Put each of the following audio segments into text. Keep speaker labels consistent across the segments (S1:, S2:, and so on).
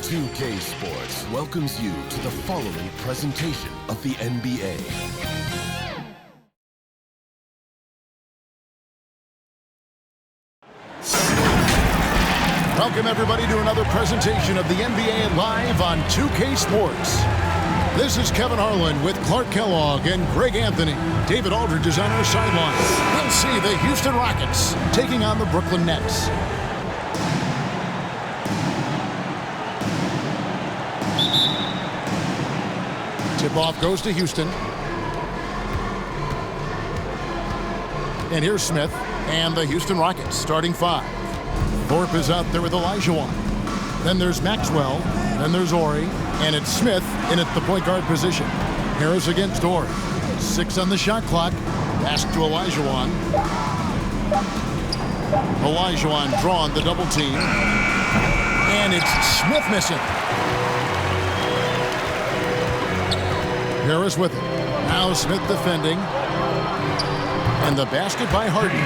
S1: 2K Sports welcomes you to the following presentation of the NBA.
S2: Welcome everybody to another presentation of the NBA live on 2K Sports. This is Kevin Harlan with Clark Kellogg and Greg Anthony. David Aldridge is on our sidelines. We'll see the Houston Rockets taking on the Brooklyn Nets. Tip-off goes to Houston. And here's Smith and the Houston Rockets starting five. Thorpe is out there with Olajuwon. Then there's Maxwell. Then there's Ori. And it's Smith in at the point guard position. Harris against Ori. 6 on the shot clock. Pass to Olajuwon. Olajuwon drawn the double team. And it's Smith missing. Harris with it. Now Smith defending. And the basket by Harden.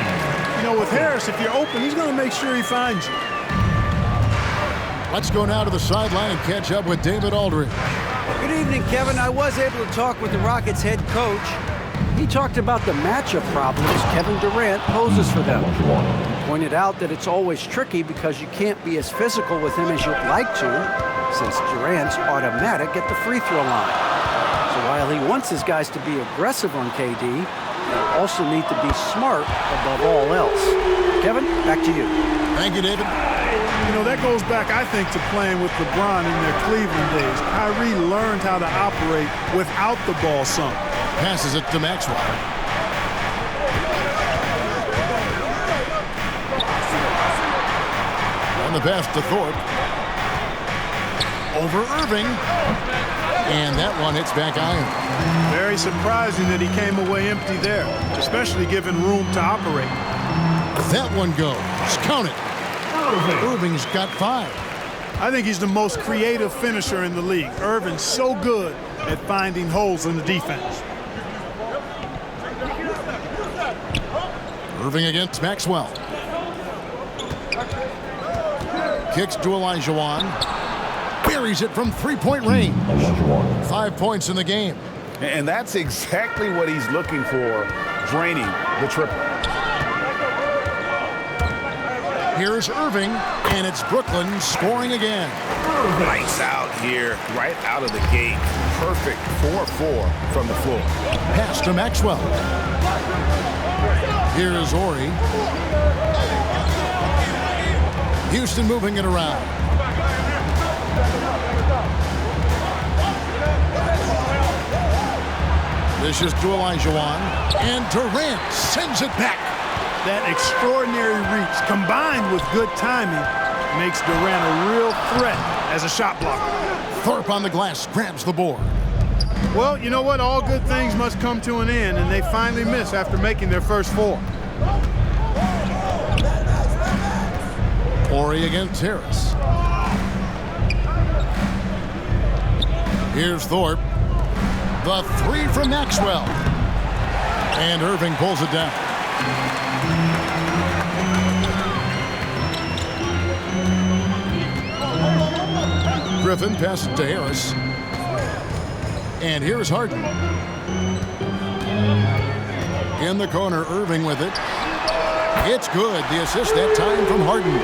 S3: You know, with Harris, if you're open, he's going to make sure he finds you.
S2: Let's go now to the sideline and catch up with David Aldridge.
S4: Good evening, Kevin. I was able to talk with the Rockets head coach. He talked about the matchup problems Kevin Durant poses for them. He pointed out that it's always tricky because you can't be as physical with him as you'd like to, since Durant's automatic at the free throw line. So while he wants his guys to be aggressive on KD, they also need to be smart above all else. Kevin, back to you.
S2: Thank you, David.
S3: You know, that goes back, I think, to playing with LeBron in their Cleveland days. Kyrie learned how to operate without the ball some.
S2: Passes it to Maxwell. On the pass to Thorpe. Over Irving. And that one hits back iron.
S3: Very surprising that he came away empty there, especially given room to operate.
S2: That one goes. Count it. Irving's got 5.
S3: I think he's the most creative finisher in the league. Irving's so good at finding holes in the defense.
S2: Irving against Maxwell. Kicks to Olajuwon. Buries it from three-point range. 5 points in the game.
S5: And that's exactly what he's looking for, draining the triple.
S2: Here's Irving, and it's Brooklyn scoring again.
S5: Lights out here, right out of the gate. Perfect 4-4 from the floor.
S2: Pass to Maxwell. Here's Ori. Houston moving it around. This is to Olajuwon, and Durant sends it back.
S3: That extraordinary reach, combined with good timing, makes Durant a real threat as a shot blocker.
S2: Thorpe on the glass grabs the board.
S3: Well, you know what? All good things must come to an end, and they finally miss after making their first 4.
S2: Ori against Harris. Here's Thorpe. The 3 from Maxwell. And Irving pulls it down. Griffin passes to Harris. And here's Harden. In the corner, Irving with it. It's good. The assist that time from Harden.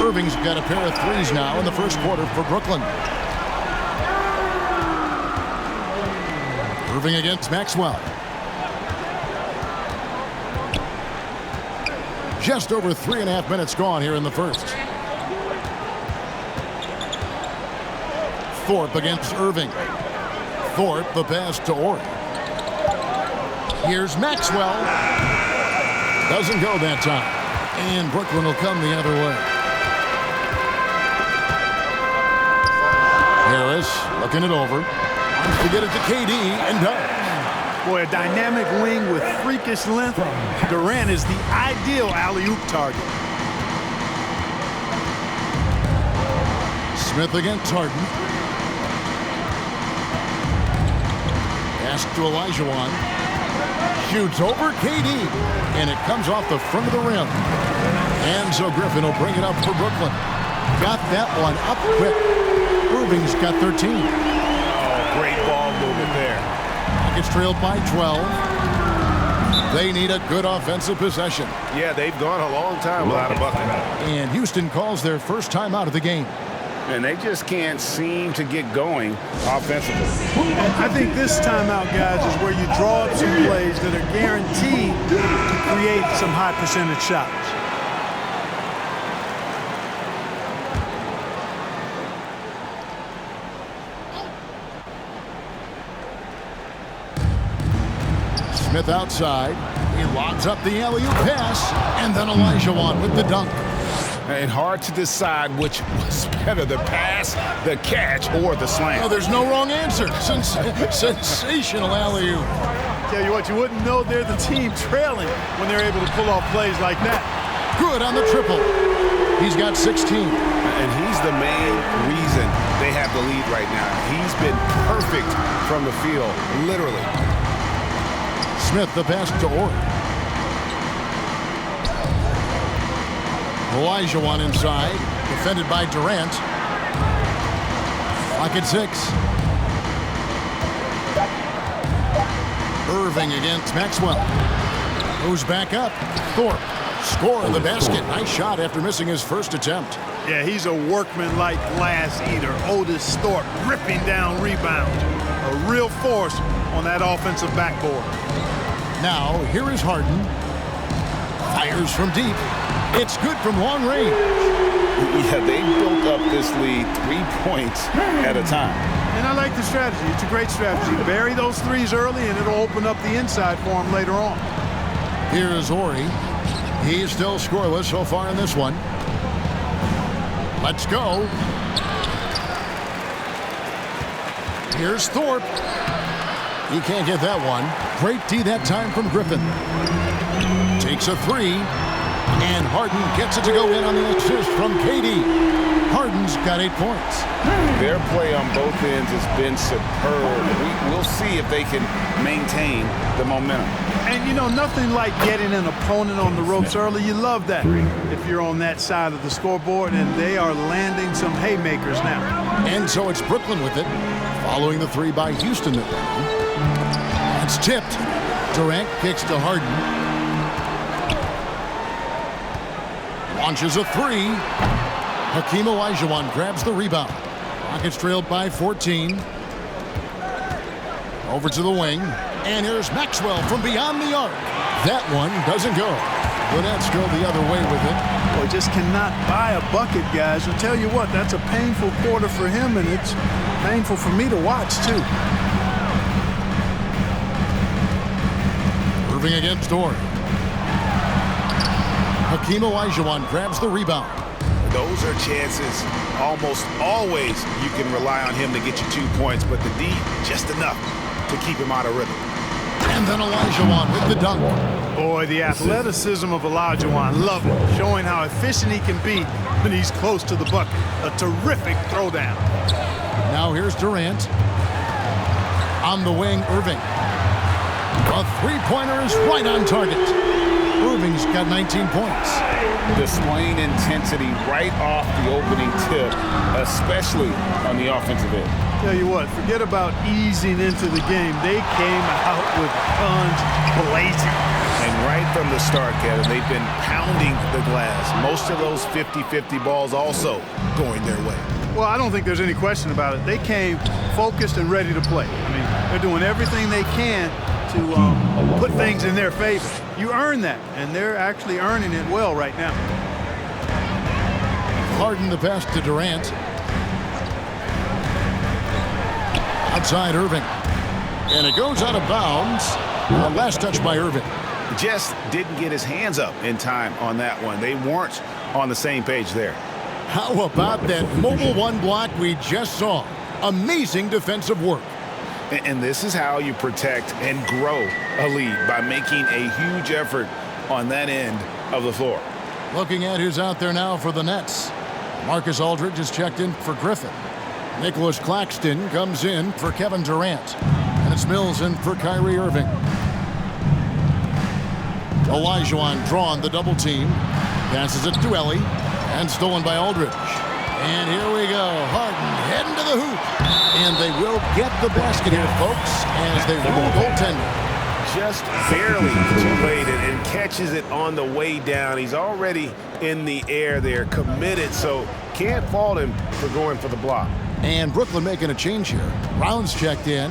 S2: Irving's got a pair of 3s now in the first quarter for Brooklyn. Irving against Maxwell. Just over 3.5 minutes gone here in the first. Thorpe against Irving. Thorpe, the pass to Ori. Here's Maxwell. Doesn't go that time. And Brooklyn will come the other way. Harris looking it over. Wants to get it to KD and does.
S3: Boy, a dynamic wing with freakish length. Durant is the ideal alley-oop target.
S2: Smith against Harden. Pass to Olajuwon. Shoots over KD. And it comes off the front of the rim. And so Griffin will bring it up for Brooklyn. got that one up quick. Irving's got 13.
S5: Oh, great ball movement there.
S2: Rockets trailed by 12. They need a good offensive possession.
S5: Yeah, they've gone a long time without a bucket.
S2: And Houston calls their first time out of the game.
S5: And they just can't seem to get going offensively.
S3: I think this timeout, guys, is where you draw up some plays that are guaranteed to create some high percentage shots.
S2: Smith outside. He lobs up the alley-oop pass, and then Olajuwon with the dunk.
S5: And hard to decide which was better, the pass, the catch, or the slam.
S2: Oh, there's no wrong answer. Sensational alley-oop.
S3: Tell you what, you wouldn't know they're the team trailing when they're able to pull off plays like that.
S2: Good on the triple. He's got 16.
S5: And he's the main reason they have the lead right now. He's been perfect from the field, literally.
S2: Smith the pass to Orr. Olajuwon inside, defended by Durant. Clock at 6. Irving against Maxwell. Goes back up. Thorpe. Score the basket. Nice shot after missing his first attempt.
S3: Yeah, he's a workman-like glass eater. Otis Thorpe ripping down rebounds. A real force on that offensive backboard.
S2: Now, here is Harden. Fires from deep. It's good from long range.
S5: Yeah, they built up this lead 3 points at a time.
S3: And I like the strategy. It's a great strategy. Bury those threes early, and it'll open up the inside for him later on.
S2: Here's Horry. He's still scoreless so far in this one. Let's go. Here's Thorpe. He can't get that one. Great D that time from Griffin. Takes a three. And Harden gets it to go in on the assist from KD. Harden's got 8 points.
S5: Their play on both ends has been superb. We'll see if they can maintain the momentum.
S3: And, you know, nothing like getting an opponent on the ropes early. You love that if you're on that side of the scoreboard, and they are landing some haymakers now.
S2: And so it's Brooklyn with it, following the three by Houston. It's tipped. Durant kicks to Harden. Launches a three. Hakeem Olajuwon grabs the rebound. Rockets trailed by 14. Over to the wing. And here's Maxwell from beyond the arc. That one doesn't go. The Nets go the other way with it.
S3: Well, just cannot buy a bucket, guys. I'll tell you what, that's a painful quarter for him, and it's painful for me to watch, too.
S2: Irving against Dort. Hakeem Olajuwon grabs the rebound.
S5: Those are chances almost always you can rely on him to get you 2 points, but the D, just enough to keep him out of rhythm.
S2: And then Olajuwon with the dunk.
S3: Boy, the athleticism of Olajuwon, love it. Showing how efficient he can be when he's close to the bucket. A terrific throwdown.
S2: Now here's Durant. On the wing, Irving. A three-pointer is right on target. Irving's got 19 points.
S5: Displaying intensity right off the opening tip, especially on the offensive end.
S3: Tell you what, forget about easing into the game. They came out with guns blazing.
S5: And right from the start, Kevin, they've been pounding the glass. Most of those 50-50 balls also going their way.
S3: Well, I don't think there's any question about it. They came focused and ready to play. I mean, they're doing everything they can to put things in their favor. You earn that, and they're actually earning it well right now.
S2: Harden the pass to Durant. Outside Irving. And it goes out of bounds. The last touch by Irving.
S5: Just didn't get his hands up in time on that one. They weren't on the same page there.
S2: How about that mobile one block we just saw? Amazing defensive work.
S5: And this is how you protect and grow a lead, by making a huge effort on that end of the floor.
S2: Looking at who's out there now for the Nets. Marcus Aldridge is checked in for Griffin. Nicholas Claxton comes in for Kevin Durant. And it's Mills in for Kyrie Irving. Olajuwon drawn the double team. Passes it to Ellie. And stolen by Aldridge. And here we go. Harden heading to the hoop. And they will get the basket here, folks, as they rule goaltender.
S5: Just barely too late and catches it on the way down. He's already in the air there, committed, so can't fault him for going for the block.
S2: And Brooklyn making a change here. Brown's checked in.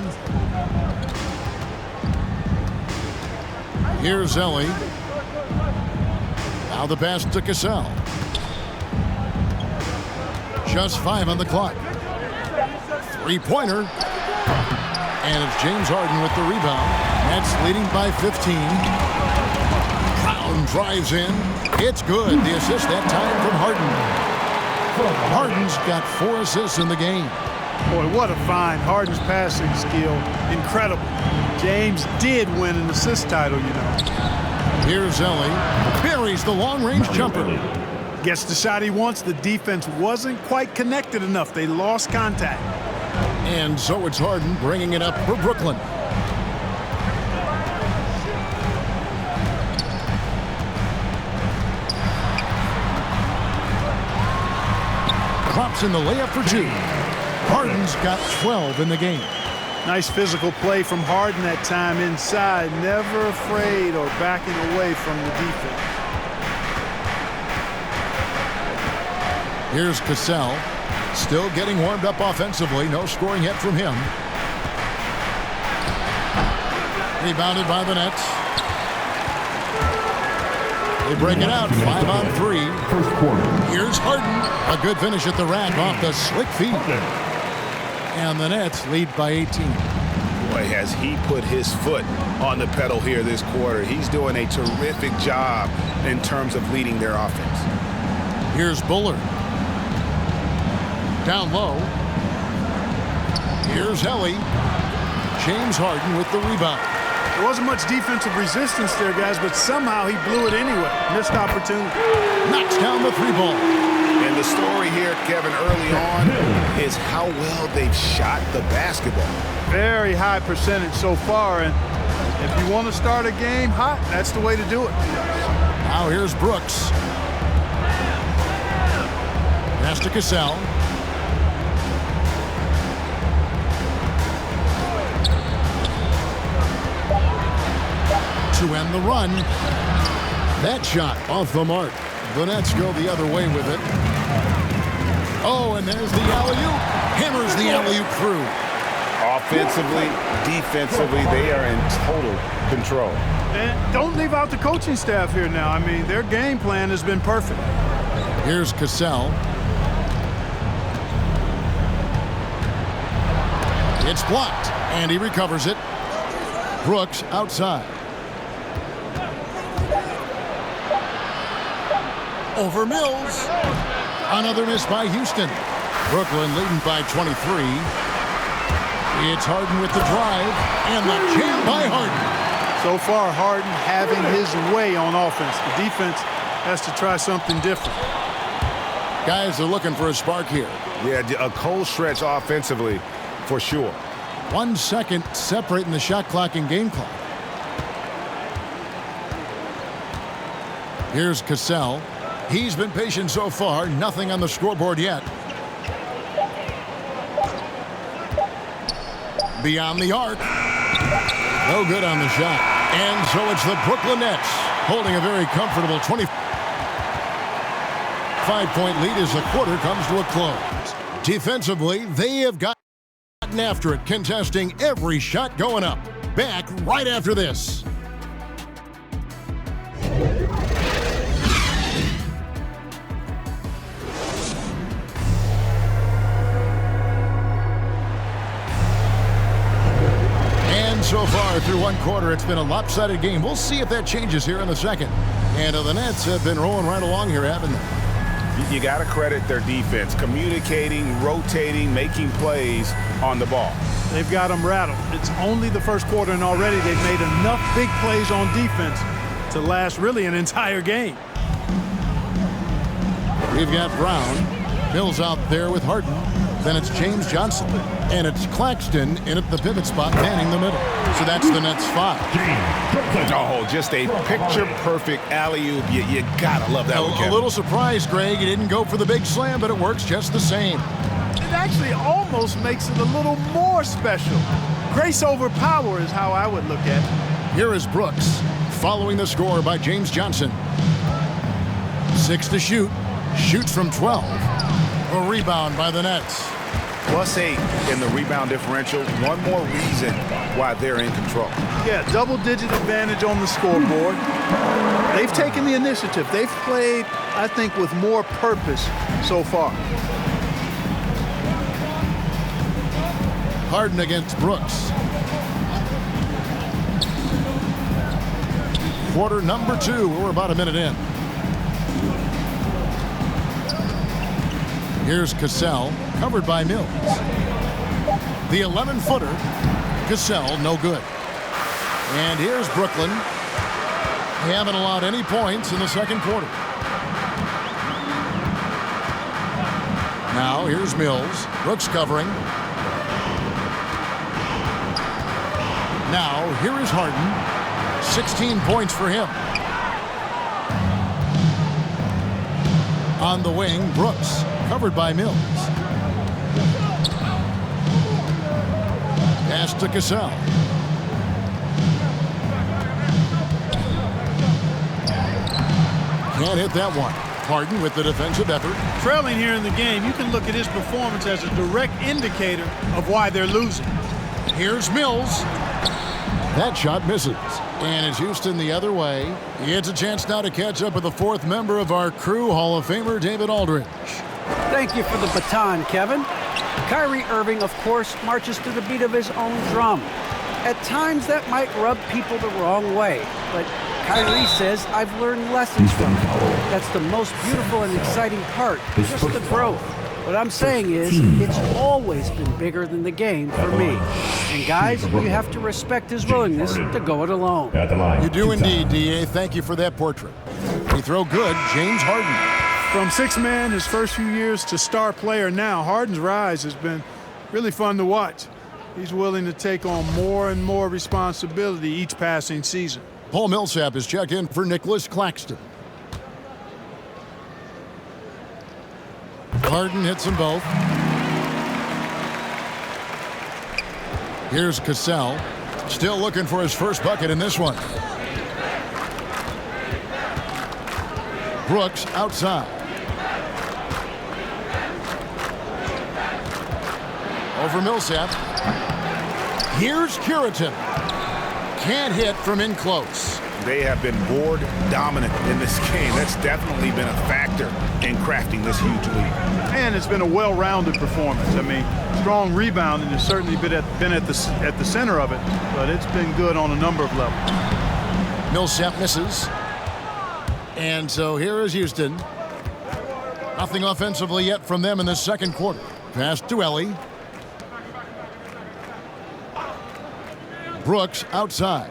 S2: Here's Ellie. Now the pass to Cassell. Just 5 on the clock. Three-pointer. And it's James Harden with the rebound. Nets leading by 15. Brown drives in. It's good. The assist that time from Harden. Harden's got 4 assists in the game.
S3: Boy, what a find. Harden's passing skill, incredible. James did win an assist title, you know.
S2: Here's Ellie. Buries the long-range jumper.
S3: Gets the shot he wants. The defense wasn't quite connected enough. They lost contact.
S2: And so it's Harden bringing it up for Brooklyn. Drops in the layup for 2. Harden's got 12 in the game.
S3: Nice physical play from Harden that time inside. Never afraid or backing away from the defense.
S2: Here's Cassell. Still getting warmed up offensively. No scoring yet from him. Rebounded by the Nets. They break it out. 5 on 3.
S6: First quarter.
S2: Here's Harden. A good finish at the rack off the slick feed. And the Nets lead by 18.
S5: Boy, has he put his foot on the pedal here this quarter. He's doing a terrific job in terms of leading their offense.
S2: Here's Bullard. Down low. Here's Ellie. James Harden with the rebound.
S3: There wasn't much defensive resistance there, guys, but somehow he blew it anyway. Missed opportunity.
S2: Knocks down the 3-ball.
S5: And the story here, Kevin, early on is how well they've shot the basketball.
S3: Very high percentage so far, and if you want to start a game hot, that's the way to do it.
S2: Now here's Brooks. Pass to Cassell. To end the run. That shot off the mark. The Nets go the other way with it. Oh, and there's the alley-oop. Hammers the alley-oop through.
S5: Offensively, defensively, they are in total control.
S3: And don't leave out the coaching staff here now. I mean, their game plan has been perfect.
S2: Here's Cassell. It's blocked, and he recovers it. Brooks outside. Over Mills. Another miss by Houston. Brooklyn leading by 23. It's Harden with the drive, and the jam by Harden.
S3: So far, Harden having his way on offense. The defense has to try something different.
S2: Guys are looking for a spark here.
S5: Yeah, a cold stretch offensively, for sure.
S2: 1 second separating the shot clock and game clock. Here's Cassell. He's been patient so far. Nothing on the scoreboard yet. Beyond the arc. No good on the shot. And so it's the Brooklyn Nets holding a very comfortable 25-point lead as the quarter comes to a close. Defensively, they have gotten after it, contesting every shot going up. Back right after this. So far through one quarter, it's been a lopsided game. We'll see if that changes here in the second. And the Nets have been rolling right along here, haven't they?
S5: You got to credit their defense, communicating, rotating, making plays on the ball.
S3: They've got them rattled. It's only the first quarter, and already they've made enough big plays on defense to last really an entire game.
S2: We've got Brown. Mills out there with Harden. Then it's James Johnson. And it's Claxton in at the pivot spot, manning the middle. So that's the Nets 5.
S5: Oh, just a picture-perfect alley-oop. You gotta love that one, Kevin.
S2: A little surprise, Greg. He didn't go for the big slam, but it works just the same.
S3: It actually almost makes it a little more special. Grace over power is how I would look at it.
S2: Here is Brooks, following the score by James Johnson. 6 to shoot. Shoots from 12. A rebound by the Nets.
S5: +8 in the rebound differential. One more reason why they're in control.
S3: Yeah, double-digit advantage on the scoreboard. They've taken the initiative. They've played, I think, with more purpose so far.
S2: Harden against Brooks. Quarter number 2. We're about a minute in. Here's Cassell, covered by Mills. The 11-footer. Cassell, no good. And here's Brooklyn. They haven't allowed any points in the second quarter. Now here's Mills. Brooks covering. Now here is Harden. 16 points for him. On the wing, Brooks, covered by Mills. Pass to Cassell. Can't hit that one. Harden with the defensive effort.
S3: Trailing here in the game, you can look at his performance as a direct indicator of why they're losing.
S2: Here's Mills. That shot misses. And it's Houston the other way. He gets a chance now to catch up with the 4th member of our crew, Hall of Famer David Aldridge.
S4: Thank you for the baton, Kevin. Kyrie Irving, of course, marches to the beat of his own drum. At times, that might rub people the wrong way, but Kyrie says, I've learned lessons from it. That's the most beautiful and exciting part, just the growth. What I'm saying is, it's always been bigger than the game for me. And guys, you have to respect his willingness to go it alone.
S2: You do indeed, D.A. Thank you for that portrait. We throw good, James Harden.
S3: From 6-man his first few years to star player now, Harden's rise has been really fun to watch. He's willing to take on more and more responsibility each passing season.
S2: Paul Millsap is checked in for Nicholas Claxton. Harden hits them both. Here's Cassell. Still looking for his first bucket in this one. Brooks outside. Over Millsap. Here's Curitin. Can't hit from in close.
S5: They have been board dominant in this game. That's definitely been a factor in crafting this huge lead.
S3: And it's been a well-rounded performance. I mean, strong rebounding has certainly been at the center of it, but it's been good on a number of levels.
S2: Millsap misses. And so here is Houston. Nothing offensively yet from them in the second quarter. Pass to Ellie. Brooks outside.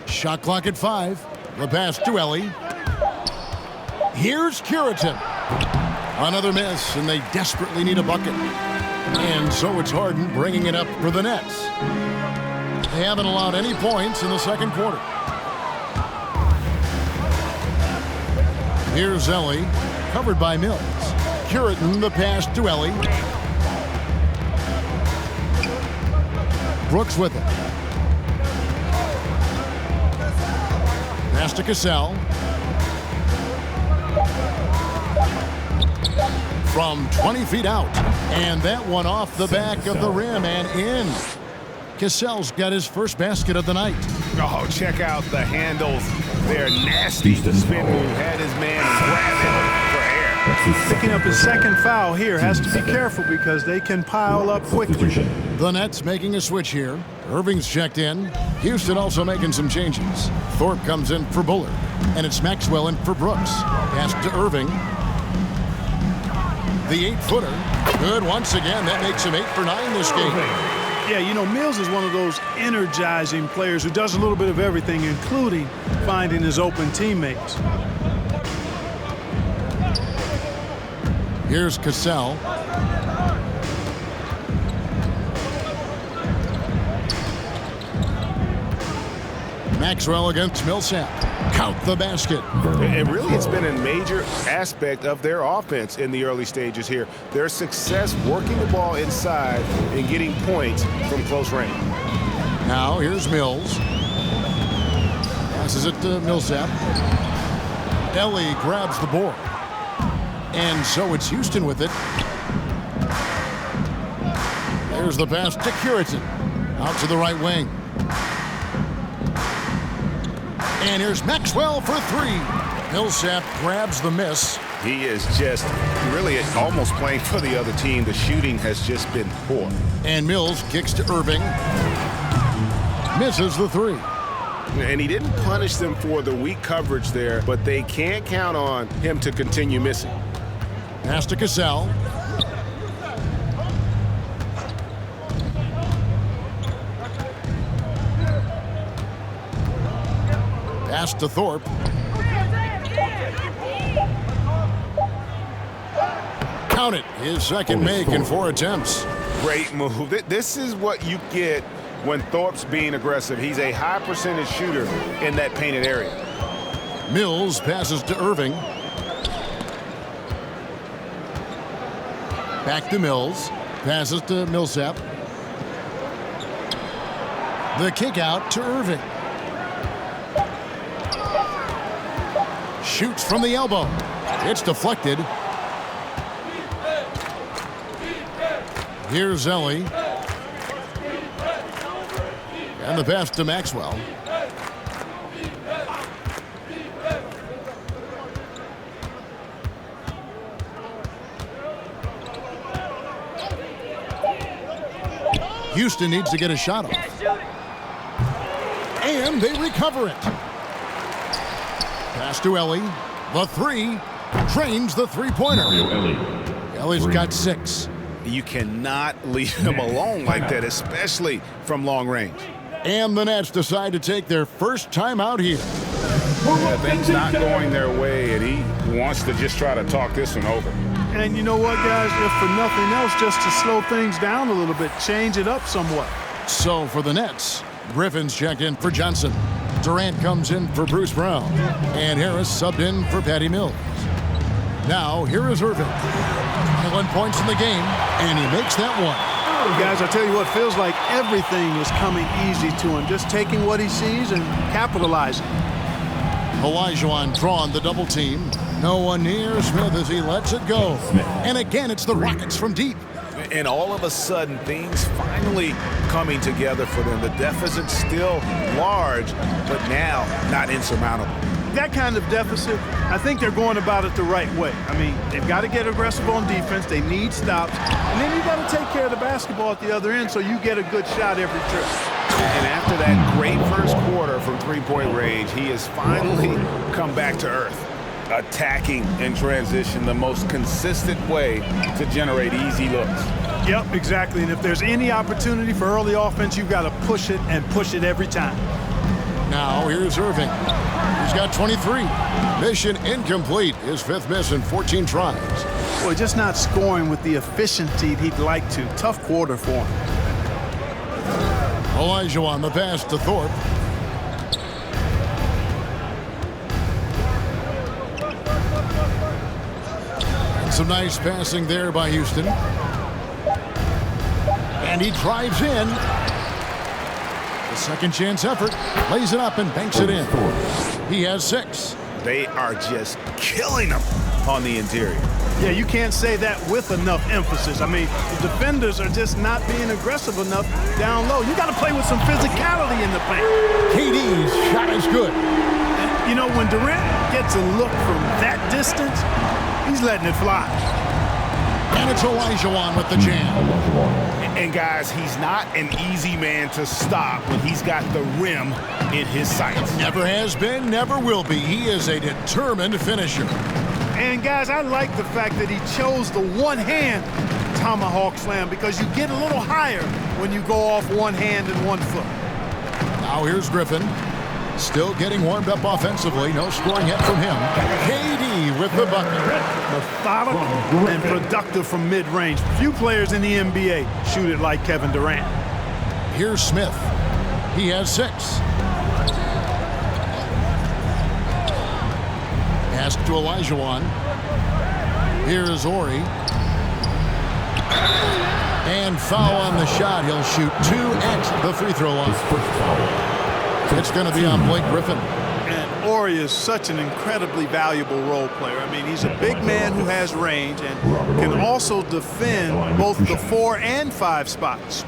S2: Shot clock at 5. The pass to Ellie. Here's Curitin. Another miss, and they desperately need a bucket. And so it's Harden bringing it up for the Nets. They haven't allowed any points in the second quarter. Here's Ellie, covered by Mills. Curitin, the pass to Ellie. Brooks with it. Pass to Cassell. From 20 feet out. And that one off the back of the rim and in. Cassell's got his first basket of the night.
S5: Oh, check out the handles. They're nasty. Spin move had his man grabbing for air.
S3: Picking up his second foul here, has to be careful because they can pile up quickly.
S2: The Nets making a switch here. Irving's checked in. Houston also making some changes. Thorpe comes in for Bullard. And it's Maxwell in for Brooks. Pass to Irving. The 8-footer. Good once again. That makes him 8 for 9 this game.
S3: Yeah, you know, Mills is one of those energizing players who does a little bit of everything, including finding his open teammates.
S2: Here's Cassell. Maxwell against Millsap. Count the basket.
S5: And really, it's been a major aspect of their offense in the early stages here. Their success working the ball inside and getting points from close range.
S2: Now here's Mills. Passes it to Millsap. Ellie grabs the board. And so it's Houston with it. There's the pass to Curitan. Out to the right wing. And here's Maxwell for three. Millsap grabs the miss.
S5: He is just really almost playing for the other team. The shooting has just been poor.
S2: And Mills kicks to Irving. Misses the three.
S5: And he didn't punish them for the weak coverage there, but they can't count on him to continue missing.
S2: Pass to Cassell. Pass to Thorpe. Count it. His second make in 4 attempts.
S5: Great move. This is what you get when Thorpe's being aggressive. He's a high percentage shooter in that painted area.
S2: Mills passes to Irving. Back to Mills. Passes to Millsap. The kick out to Irving. Shoots from the elbow. It's deflected. Here's Ellie. And the pass to Maxwell. Houston needs to get a shot off. And they recover it. Pass to Ellie. The three. Drains the three-pointer. Ellie's got 6.
S5: You cannot leave him alone like that, especially from long range.
S2: And the Nets decide to take their first time out here.
S5: Yeah, things not going their way, and he wants to just try to talk this one over.
S3: And you know what, guys? If for nothing else, just to slow things down a little bit, change it up somewhat.
S2: So for the Nets, Griffin's checked in for Johnson. Durant comes in for Bruce Brown. And Harris subbed in for Patty Mills. Now, here is Irving. 21 points in the game, and he makes that one.
S3: Guys, I tell you what, feels like everything is coming easy to him. Just taking what he sees and capitalizing.
S2: Olajuwon drawn the double team. No one near Smith as he lets it go. And again, it's the Rockets from deep.
S5: And all of a sudden, things finally coming together for them. The deficit's still large, but now not insurmountable.
S3: That kind of deficit, I think they're going about it the right way. I mean, they've got to get aggressive on defense. They need stops. And then you got to take care of the basketball at the other end so you get a good shot every trip.
S5: And after that great first quarter from three-point range, he has finally come back to earth. Attacking in transition, the most consistent way to generate easy looks.
S3: Yep, exactly. And if there's any opportunity for early offense, you've got to push it and push it every time.
S2: Now here's Irving. He's got 23. Mission incomplete. His 5th miss in 14 tries.
S3: Boy, just not scoring with the efficiency he'd like to. Tough quarter for him.
S2: Olajuwon the pass to Thorpe. And some nice passing there by Houston. And he drives in. The second chance effort. Lays it up and banks it in. He has 6.
S5: They are just killing them on the interior.
S3: Yeah, you can't say that with enough emphasis. I mean, the defenders are just not being aggressive enough down low. You got to play with some physicality in the paint.
S2: KD's shot is good.
S3: And, you know, when Durant gets a look from that distance, he's letting it fly.
S2: And it's Olajuwon with the jam.
S5: And guys, he's not an easy man to stop when he's got the rim in his sights.
S2: Never has been, never will be. He is a determined finisher.
S3: And guys, I like the fact that he chose the one-hand tomahawk slam because you get a little higher when you go off one hand and 1 foot.
S2: Now here's Griffin. Still getting warmed up offensively. No scoring yet from him. KD with the bucket.
S3: Methodical and productive from mid-range. Few players in the NBA shoot it like Kevin Durant.
S2: Here's Smith. He has 6. Pass to Olajuwon. Here's Ori. And foul on the shot. He'll shoot 2 at the free throw line. It's going to be on Blake Griffin.
S3: And Ori is such an incredibly valuable role player. I mean, he's a big man who has range and can also defend both the 4 and 5 spots.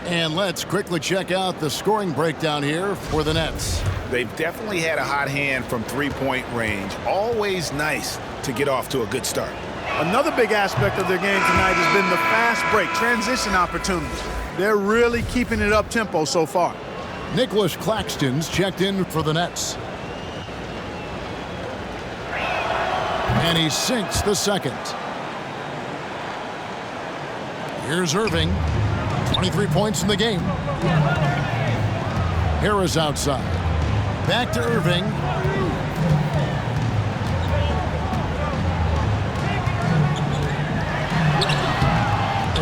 S2: And let's quickly check out the scoring breakdown here for the Nets.
S5: They've definitely had a hot hand from three-point range. Always nice to get off to a good start.
S3: Another big aspect of their game tonight has been the fast break, transition opportunities. They're really keeping it up-tempo so far.
S2: Nicholas Claxton's checked in for the Nets. And he sinks the second. Here's Irving. 23 points in the game. Harris outside. Back to Irving.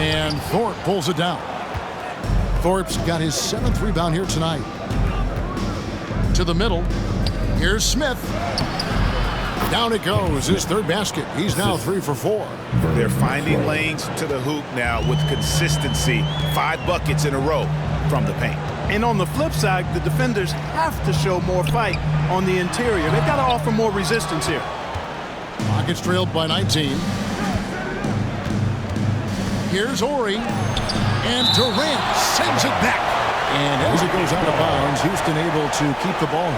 S2: And Thorpe pulls it down. Thorpe's got his 7th rebound here tonight. To the middle. Here's Smith. Down it goes, his 3rd basket. He's now 3 for 4.
S5: They're finding lanes to the hoop now with consistency. 5 buckets in a row from the paint.
S3: And on the flip side, the defenders have to show more fight on the interior. They've got to offer more resistance here.
S2: Rockets trailed by 19. Here's Ori. And Durant sends it back. And as it goes out of bounds, Houston able to keep the ball.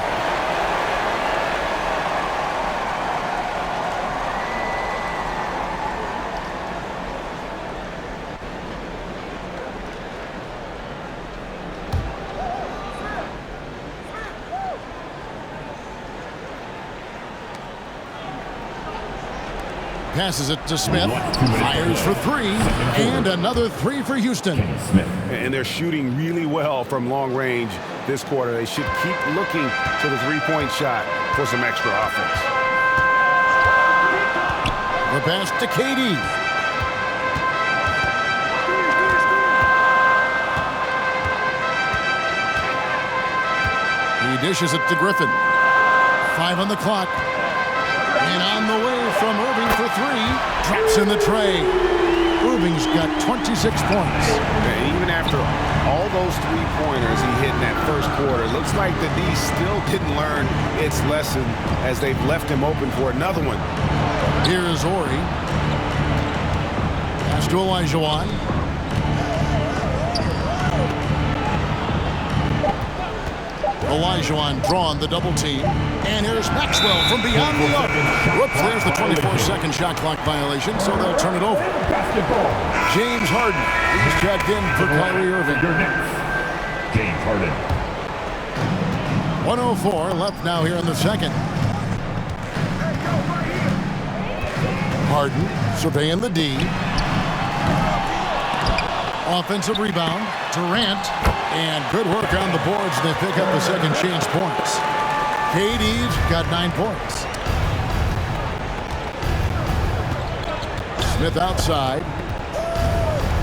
S2: Passes it to Smith. Fires for 3. And another 3 for Houston.
S5: And they're shooting really well from long range this quarter. They should keep looking to the three-point shot for some extra offense.
S2: The pass to KD. He dishes it to Griffin. 5 on the clock. And on the way from Irving for 3. Drops in the tray. Irving's got 26 points.
S5: And even after all those three-pointers he hit in that first quarter, it looks like the D still didn't learn its lesson as they've left him open for another one.
S2: Here's Ori. Pass to Olajuwon. Olajuwon drawn the double team. And here's Maxwell from beyond the arc. Whoops, there's the 24-second shot clock violation, so they'll turn it over. James Harden. He's checked in for Kyrie Irving.
S6: James Harden.
S2: 1:04 left now here in the second. Harden surveying the D. Offensive rebound. Durant. And good work on the boards. They pick up the second chance points. KD's got 9 points. Smith outside.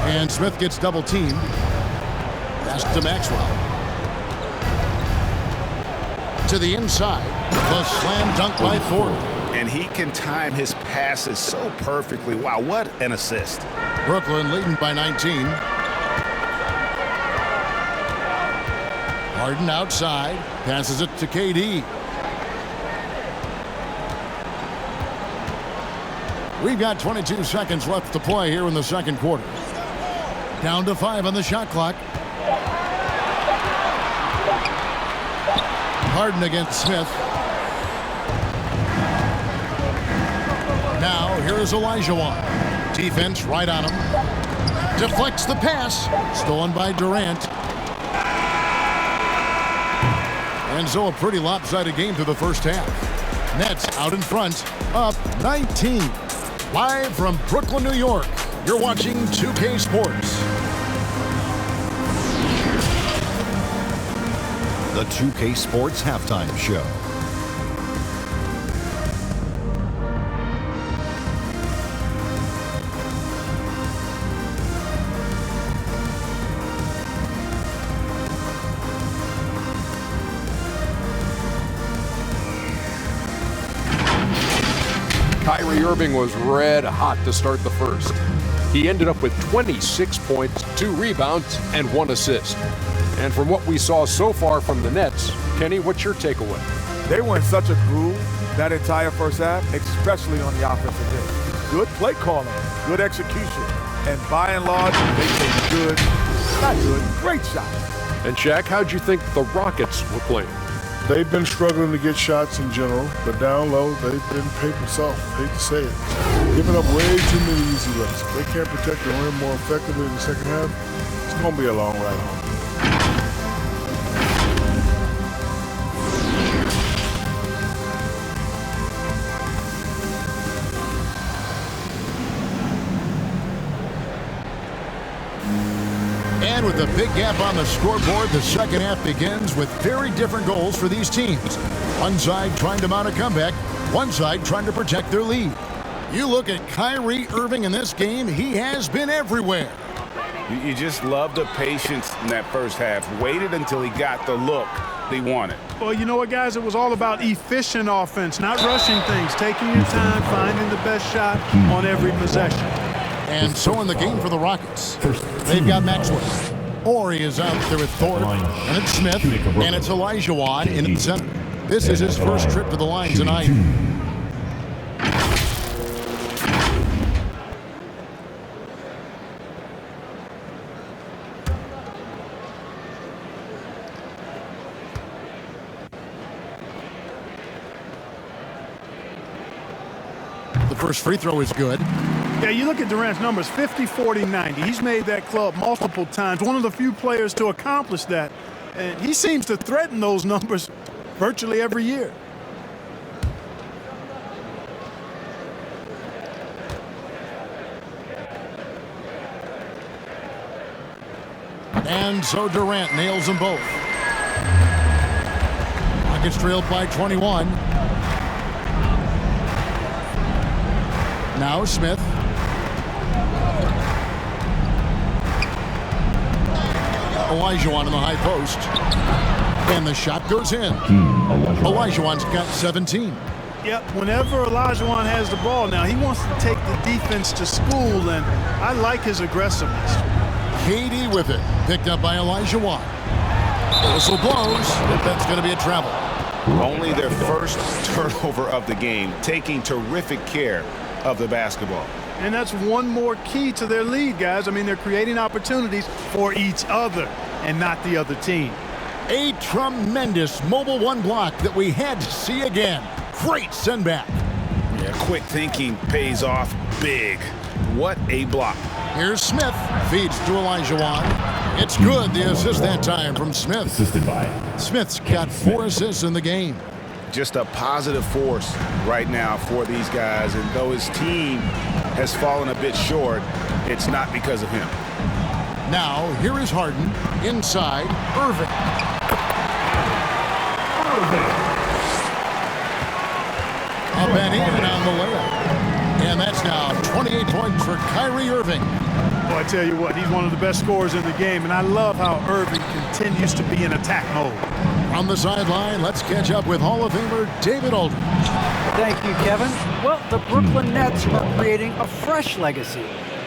S2: And Smith gets double teamed. Pass to Maxwell. To the inside. The slam dunk by Thorpe.
S5: And he can time his passes so perfectly. Wow, what an assist.
S2: Brooklyn leading by 19. Harden outside. Passes it to KD. We've got 22 seconds left to play here in the second quarter. Down to 5 on the shot clock. Harden against Smith. Now here's Olajuwon. Defense right on him. Deflects the pass. Stolen by Durant. And so a pretty lopsided game through the first half. Nets out in front, up 19. Live from Brooklyn, New York, you're watching 2K Sports.
S7: The 2K Sports Halftime Show. Kyrie Irving was red hot to start the first. He ended up with 26 points, 2 rebounds, and 1 assist. And from what we saw so far from the Nets, Kenny, what's your takeaway?
S8: They were in such a groove that entire first half, especially on the offensive end. Good play calling, good execution, and by and large, they take great shots.
S7: And Shaq, how'd you think the Rockets were playing?
S9: They've been struggling to get shots in general, but down low, they've been paper soft. Hate to say it. Giving up way too many easy looks. If they can't protect the rim more effectively in the second half, it's going to be a long ride home.
S2: And with a big gap on the scoreboard, the second half begins with very different goals for these teams. One side trying to mount a comeback, one side trying to protect their lead. You look at Kyrie Irving in this game, he has been everywhere.
S5: You just love the patience in that first half. Waited until he got the look he wanted.
S3: Well, you know what, guys? It was all about efficient offense, not rushing things, taking your time, finding the best shot on every possession.
S2: And so in the game for the Rockets, they've got Maxwell. Ori is out there with Thorpe, and it's Smith, and it's Olajuwon in the center. This is his first trip to the line tonight. The first free throw is good.
S3: Yeah, you look at Durant's numbers, 50, 40, 90. He's made that club multiple times, one of the few players to accomplish that. And he seems to threaten those numbers virtually every year.
S2: And so Durant nails them both. Rockets trailed by 21. Now Smith. Olajuwon in the high post. And the shot goes in. Olajuwon's got 17.
S3: Yep, whenever Olajuwon has the ball now, he wants to take the defense to school, and I like his aggressiveness.
S2: KD with it. Picked up by Olajuwon. Whistle blows, but that's going to be a travel.
S5: Only their first turnover of the game, taking terrific care of the basketball.
S3: And that's one more key to their lead, guys. I mean, they're creating opportunities for each other and not the other team.
S2: A tremendous mobile one block that we had to see again. Great send back.
S5: Yeah, quick thinking pays off big. What a block.
S2: Here's Smith. Feeds to Olajuwon. It's good, the assist that time from Smith.
S6: Assisted by
S2: Smith's got 4 assists in the game.
S5: Just a positive force right now for these guys. And though his team has fallen a bit short, it's not because of him.
S2: Now, here is Harden. Inside, Irving. Up and in on the layup. And that's now 28 points for Kyrie Irving.
S3: Well, I tell you what, he's one of the best scorers in the game, and I love how Irving continues to be in attack mode.
S2: On the sideline, let's catch up with Hall of Famer David Aldridge.
S4: Thank you, Kevin. Well, the Brooklyn Nets are creating a fresh legacy.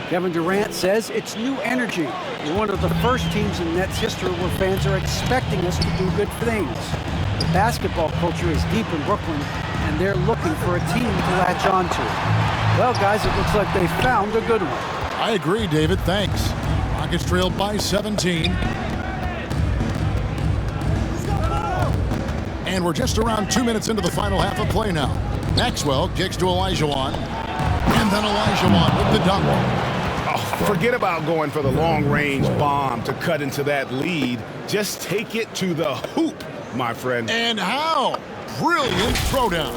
S4: Kevin Durant says it's new energy. We're one of the first teams in Nets history where fans are expecting us to do good things. The basketball culture is deep in Brooklyn, and they're looking for a team to latch on to. Well, guys, it looks like they found a good one.
S2: I agree, David. Thanks. Rockets trailed by 17. And we're just around 2 minutes into the final half of play now. Maxwell kicks to Olajuwon. And then Olajuwon with the dunk.
S5: Oh, forget about going for the long-range bomb to cut into that lead. Just take it to the hoop, my friend.
S2: And how? Brilliant throwdown.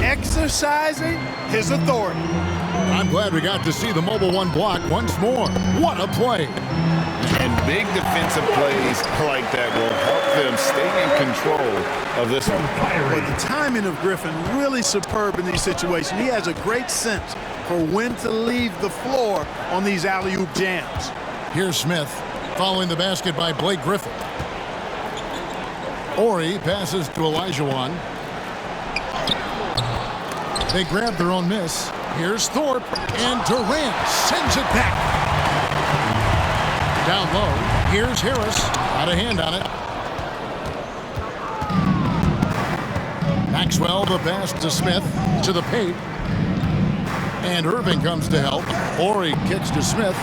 S3: Exercising his authority.
S2: I'm glad we got to see the mobile one block once more. What a play.
S5: And big defensive plays like that will help them stay in control of this one.
S3: But the timing of Griffin really superb in these situations. He has a great sense for when to leave the floor on these alley-oop jams.
S2: Here's Smith following the basket by Blake Griffin. Ori passes to Olajuwon. They grab their own miss. Here's Thorpe, and Durant sends it back. Down low, here's Harris. Out of hand on it. Maxwell, the pass to Smith, to the paint. And Irving comes to help. Horry kicks to Smith.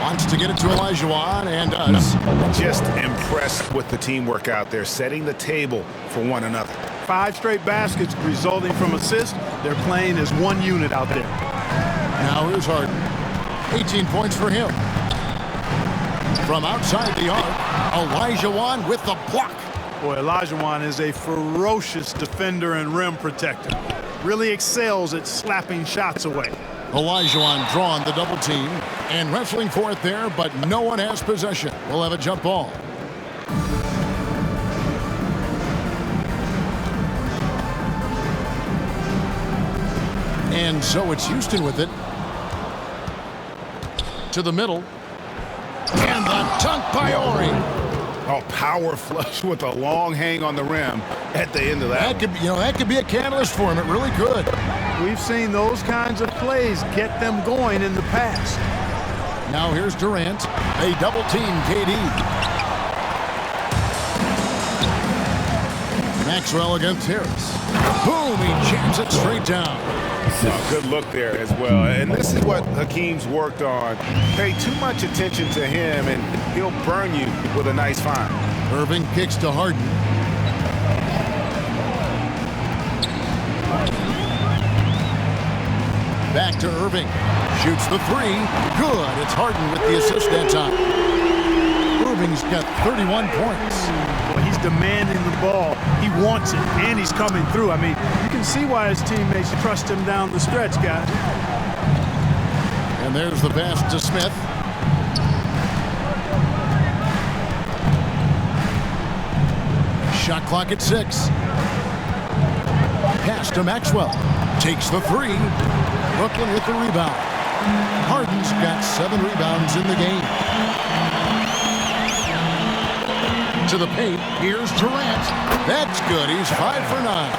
S2: Wants to get it to Olajuwon, and does.
S5: Just impressed with the teamwork out there, setting the table for one another.
S3: 5 straight baskets resulting from assists. They're playing as one unit out there.
S2: Now here's Harden. 18 points for him. From outside the arc, Olajuwon with the block.
S3: Boy, Olajuwon is a ferocious defender and rim protector. Really excels at slapping shots away.
S2: Olajuwon drawing the double team and wrestling for it there, but no one has possession. We'll have a jump ball. And so it's Houston with it. To the middle. And the dunk by Horry.
S5: Oh, power flush with a long hang on the rim at the end of that.
S2: That could be a catalyst for him. It really could.
S3: We've seen those kinds of plays get them going in the past.
S2: Now here's Durant. They double team KD. Maxwell against Harris. Boom, he jams it straight down.
S5: Oh, good look there as well. And this is what Hakeem's worked on. Pay too much attention to him, and he'll burn you with a nice find.
S2: Irving kicks to Harden. Back to Irving. Shoots the 3. Good. It's Harden with the assist that time. Irving's got 31 points.
S3: Well, he's demanding the ball. He wants it, and he's coming through. I mean, you can see why his teammates trust him down the stretch, guys.
S2: And there's the pass to Smith. Shot clock at 6. Pass to Maxwell. Takes the 3. Brooklyn with the rebound. Harden's got 7 rebounds in the game. To the paint, here's Durant. That's good. He's 5 for 9.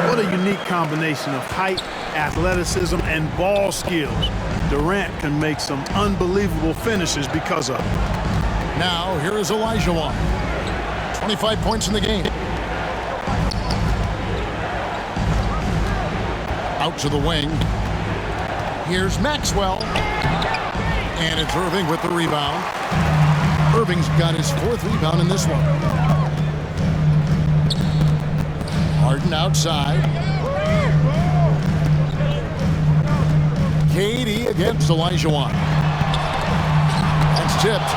S3: What a unique combination of height, athleticism, and ball skills. Durant can make some unbelievable finishes because of it.
S2: Now, here is Olajuwon. 25 points in the game. Out to the wing. Here's Maxwell. And it's Irving with the rebound. Irving's got his 4th rebound in this one. Harden outside. KD against Olajuwon. That's tipped.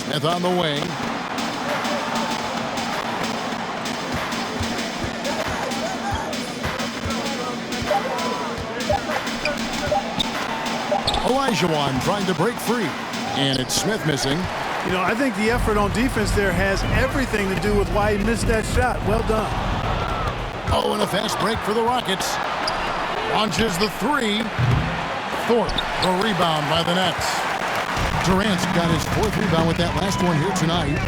S2: Smith on the wing. Olajuwon trying to break free. And it's Smith missing.
S3: You know, I think the effort on defense there has everything to do with why he missed that shot. Well done.
S2: Oh, and a fast break for the Rockets. Launches the 3. Thorpe, the rebound by the Nets. Durant's got his 4th rebound with that last one here tonight.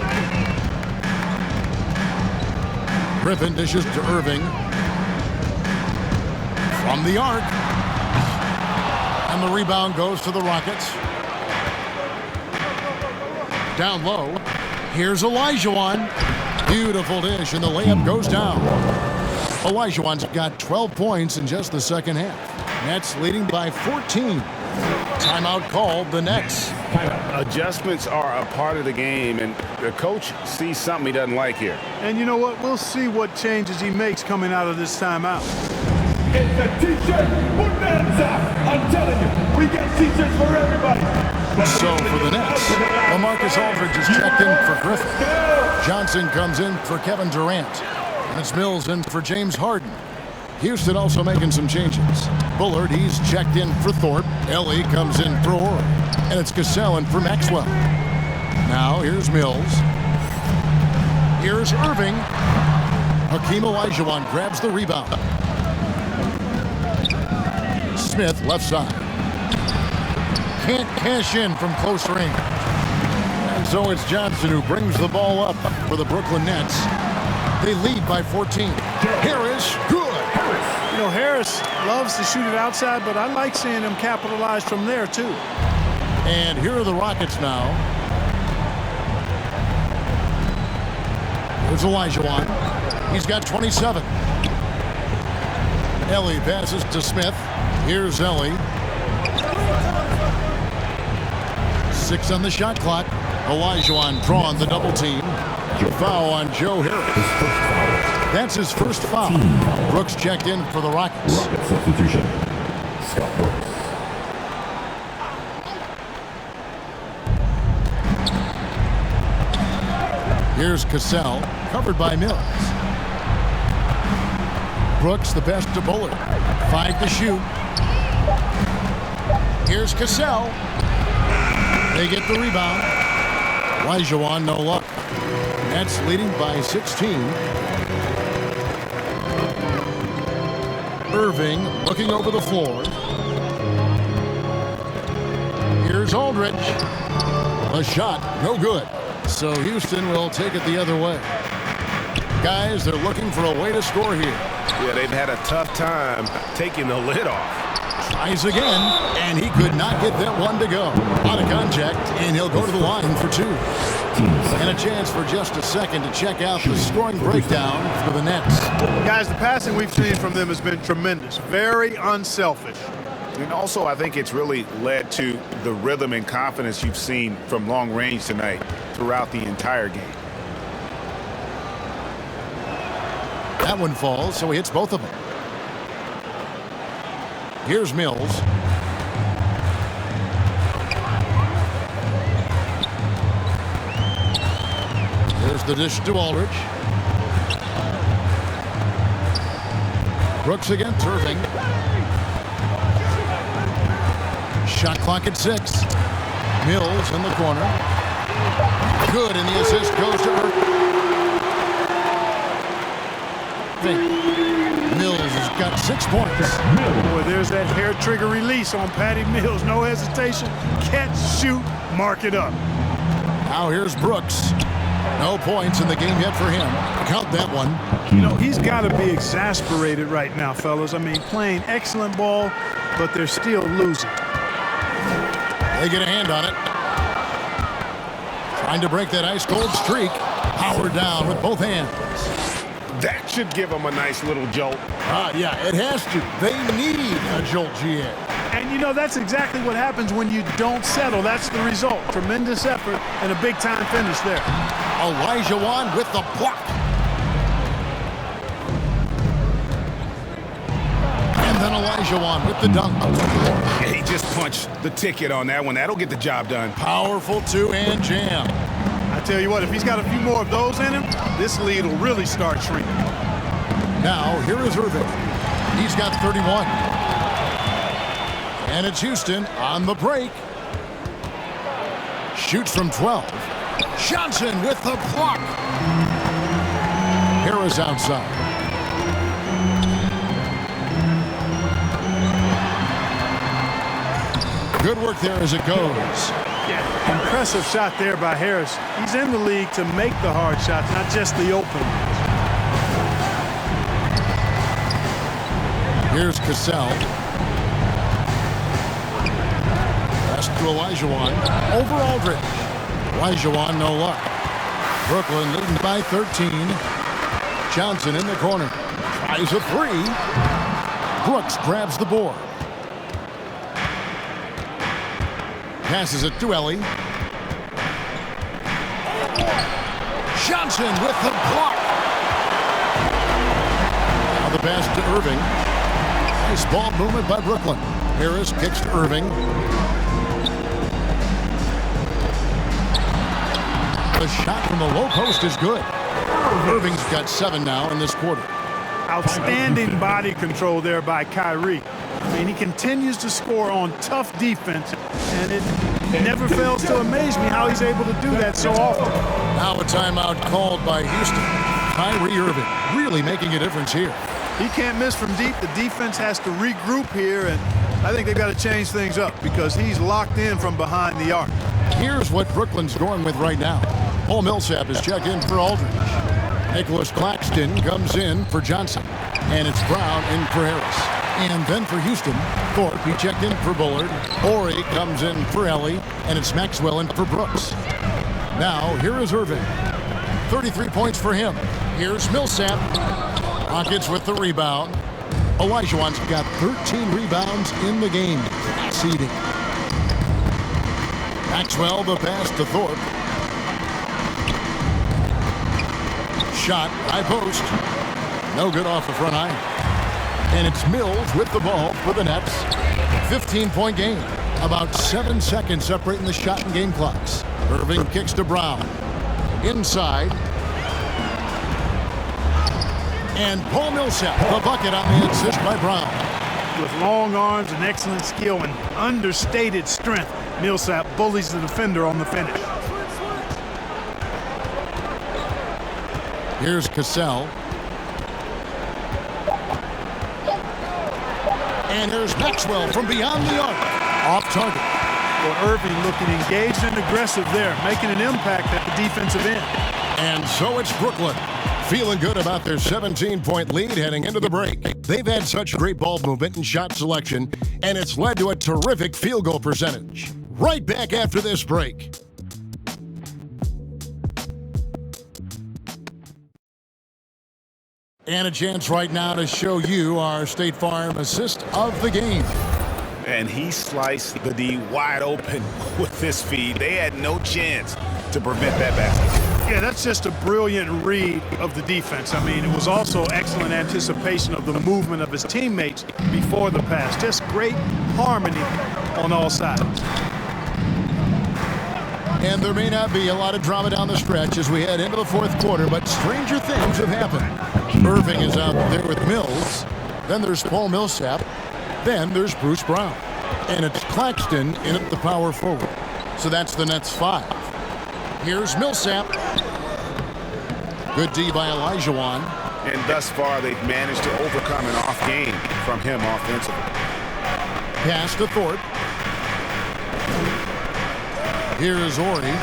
S2: Griffin dishes to Irving. From the arc. And the rebound goes to the Rockets. Down low. Here's Olajuwon. Beautiful dish, and the layup goes down. Olajuwon's got 12 points in just the second half. Nets leading by 14. Timeout called, the Nets.
S5: Adjustments are a part of the game, and the coach sees something he doesn't like here.
S3: And you know what? We'll see what changes he makes coming out of this timeout.
S6: It's a t-shirt bonanza. I'm telling you, we get t-shirts for everybody.
S2: So for the Nets, LaMarcus Aldridge is checked in for Griffin. Johnson comes in for Kevin Durant. And it's Mills in for James Harden. Houston also making some changes. Bullard, he's checked in for Thorpe. Ellie comes in for Horry. And it's Cassell in for Maxwell. Now here's Mills. Here's Irving. Hakeem Olajuwon grabs the rebound. Smith left side. can't cash in from close range. And so it's Johnson who brings the ball up for the Brooklyn Nets. They lead by 14. Harris, good.
S3: You know, Harris loves to shoot it outside, but I like seeing him capitalize from there, too.
S2: And here are the Rockets now. Here's Olajuwon. He's got 27. Ellie passes to Smith. Here's Ellie. 6 on the shot clock. Olajuwon drawing the double team. Foul on Joe Harris. That's his first foul. Brooks checked in for the Rockets.
S6: Rocket substitution. Scott Brooks.
S2: Here's Cassell, covered by Mills. Brooks, the pass to Bullard. 5 to shoot. Here's Cassell. They get the rebound. Olajuwon, no luck. Nets leading by 16. Irving looking over the floor. Here's Aldridge. A shot, no good. So Houston will take it the other way. Guys, they're looking for a way to score here.
S5: Yeah, they've had a tough time taking the lid off.
S2: Tries again, and he could not get that one to go. Out of contact, and he'll go to the line for 2. And a chance for just a second to check out the scoring breakdown for the Nets.
S3: Guys, the passing we've seen from them has been tremendous. Very unselfish.
S5: And also, I think it's really led to the rhythm and confidence you've seen from long range tonight throughout the entire game.
S2: That one falls, so he hits both of them. Here's Mills. There's the dish to Aldridge. Brooks against Irving. Shot clock at 6. Mills in the corner. Good, and the assist goes to Irving. Mills has got 6 points.
S3: Boy, there's that hair trigger release on Patty Mills. No hesitation. Catch, shoot, mark it up.
S2: Now here's Brooks. No points in the game yet for him. Count that one.
S3: You know, he's got to be exasperated right now, fellas. I mean, playing excellent ball, but they're still losing.
S2: They get a hand on it. Trying to break that ice-cold streak. Howard down with both hands.
S5: That should give them a nice little jolt.
S2: Yeah, it has to. They need a jolt, GA.
S3: And, you know, that's exactly what happens when you don't settle. That's the result. Tremendous effort and a big-time finish there.
S2: Olajuwon with the block. And then Olajuwon with the dunk.
S5: Yeah, he just punched the ticket on that one. That'll get the job done.
S2: Powerful two-hand jam.
S3: I tell you what, if he's got a few more of those in him, this lead will really start shrinking.
S2: Now, here is Irving. He's got 31. And it's Houston on the break. Shoots from 12. Johnson with the block. Harris outside. Good work there as it goes.
S3: Yeah, impressive shot there by Harris. He's in the league to make the hard shots, not just the open ones.
S2: Here's Cassell. Pass to Olajuwon. Over Aldridge. Olajuwon, no luck. Brooklyn leading by 13. Johnson in the corner. Tries a 3. Brooks grabs the board. Passes it to Ellie. Johnson with the block. Now the pass to Irving. Nice ball movement by Brooklyn. Harris kicks to Irving. The shot from the low post is good. Irving's got 7 now in this quarter.
S3: Outstanding body control there by Kyrie. I mean, he continues to score on tough defense, and it never fails to amaze me how he's able to do that so often.
S2: Now a timeout called by Houston. Kyrie Irving really making a difference here.
S3: He can't miss from deep. The defense has to regroup here, and I think they've got to change things up because he's locked in from behind the arc.
S2: Here's what Brooklyn's going with right now. Paul Millsap is checked in for Aldridge. Nicholas Claxton comes in for Johnson. And it's Brown in for Harris. And then for Houston, Thorpe, he checked in for Bullard. Horry comes in for Ellie. And it's Maxwell in for Brooks. Now, here is Irving. 33 points for him. Here's Millsap. Rockets with the rebound. Olajuwon's got 13 rebounds in the game. Seeding. Maxwell, the pass to Thorpe. Shot, high post. No good off the front iron. And it's Mills with the ball for the Nets. 15-point game. About 7 seconds separating the shot and game clocks. Irving kicks to Brown. Inside. And Paul Millsap, the bucket on the assist by Brown.
S3: With long arms and excellent skill and understated strength, Millsap bullies the defender on the finish.
S2: Here's Cassell. And here's Maxwell from beyond the arc. Off target.
S3: Well, Irving looking engaged and aggressive there, making an impact at the defensive end.
S2: And so it's Brooklyn. Feeling good about their 17-point lead heading into the break. They've had such great ball movement and shot selection, and it's led to a terrific field goal percentage. Right back after this break. And a chance right now to show you our State Farm assist of the game.
S5: And he sliced the D wide open with this feed. They had no chance to prevent that basket.
S3: Yeah, that's just a brilliant read of the defense. I mean, it was also excellent anticipation of the movement of his teammates before the pass. Just great harmony on all sides.
S2: And there may not be a lot of drama down the stretch as we head into the fourth quarter, but stranger things have happened. Irving is out there with Mills. Then there's Paul Millsap. Then there's Bruce Brown. And it's Claxton in at the power forward. So that's the Nets 5. Here's Millsap. Good D by Olajuwon.
S5: And thus far, they've managed to overcome an off game from him offensively.
S2: Pass to Thorpe. Here is Horry.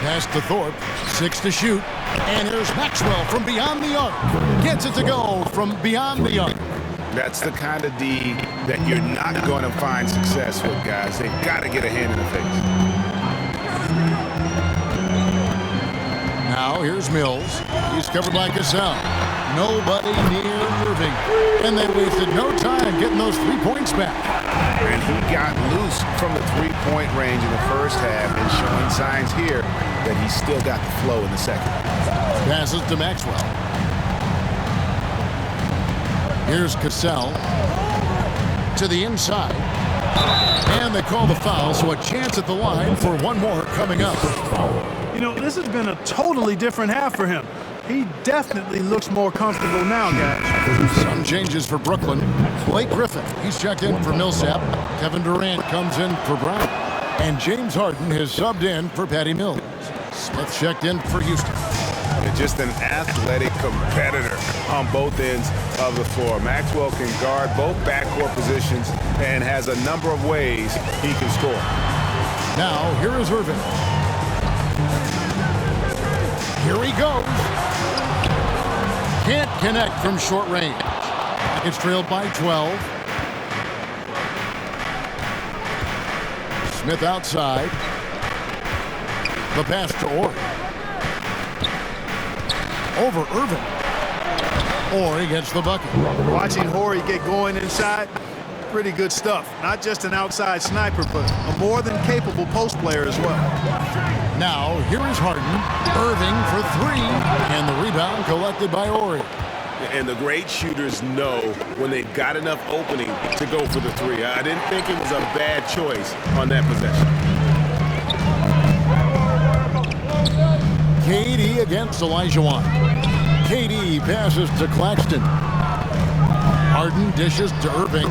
S2: Pass to Thorpe. 6 to shoot. And here's Maxwell from beyond the arc. Gets it to go from beyond the arc.
S5: That's the kind of D that you're not going to find success with, guys. They've got to get a hand in the face.
S2: Now here's Mills. He's covered by Cassell. Nobody near Irving. And they wasted no time getting those 3 points back.
S5: And he got loose from the three-point range in the first half and showing signs here that he's still got the flow in the second.
S2: Passes to Maxwell. Here's Cassell to the inside. And they call the foul, so a chance at the line for one more coming up.
S3: You know, this has been a totally different half for him. He definitely looks more comfortable now, guys.
S2: Some changes for Brooklyn. Blake Griffin, he's checked in for Millsap. Kevin Durant comes in for Brown. And James Harden has subbed in for Patty Mills. Smith checked in for Houston.
S5: Just an athletic competitor on both ends of the floor. Maxwell can guard both backcourt positions and has a number of ways he can score.
S2: Now, here is Irving. Here he goes. Can't connect from short range. It's trailed by 12. Smith outside. The pass to Horry. Over Irving. Horry gets the bucket.
S3: Watching Horry get going inside, pretty good stuff. Not just an outside sniper, but a more than capable post player as well.
S2: Now, here is Harden. Irving for 3. And the rebound collected by Horry.
S5: And the great shooters know when they've got enough opening to go for the 3. I didn't think it was a bad choice on that possession.
S2: KD against Olajuwon. KD passes to Claxton. Harden dishes to Irving.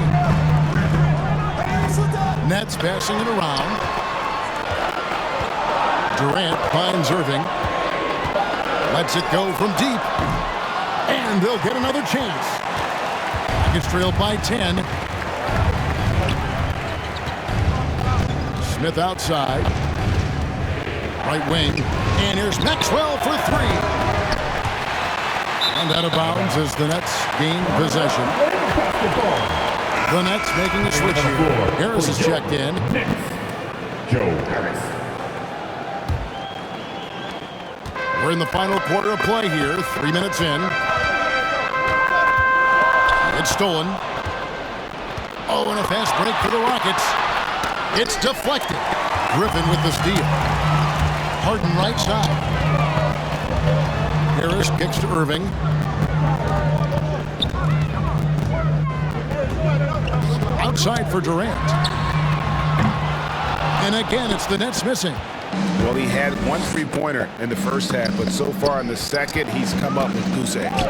S2: Nets passing it around. Durant finds Irving. Lets it go from deep. And And they'll get another chance. Rockets trail by 10. Smith outside. Right wing. And here's Maxwell for three. And out of bounds as the Nets gain possession. The Nets making a switch here. Harris is checked in.
S6: Joe Harris.
S2: We're in the final quarter of play here. 3 minutes in. It's stolen. Oh, and a fast break for the Rockets. It's deflected. Griffin with the steal. Harden right side. Harris kicks to Irving. Outside for Durant. And again, it's the Nets missing.
S5: Well, he had one three-pointer in the first half, but so far in the second, he's come up with goose eggs.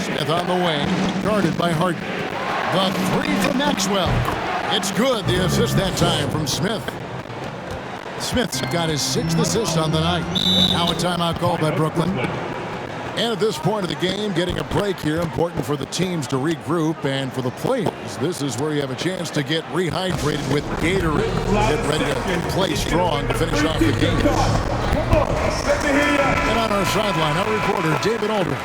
S2: Smith on the wing, guarded by Harden. The three from Maxwell. It's good. The assist that time from Smith. Smith's got his 6th assist on the night. Now a timeout called by Brooklyn. And at this point of the game, getting a break here, important for the teams to regroup, and for the players, this is where you have a chance to get rehydrated with Gatorade. Get ready to play strong to finish off the game. And on our sideline, our reporter, David Aldridge.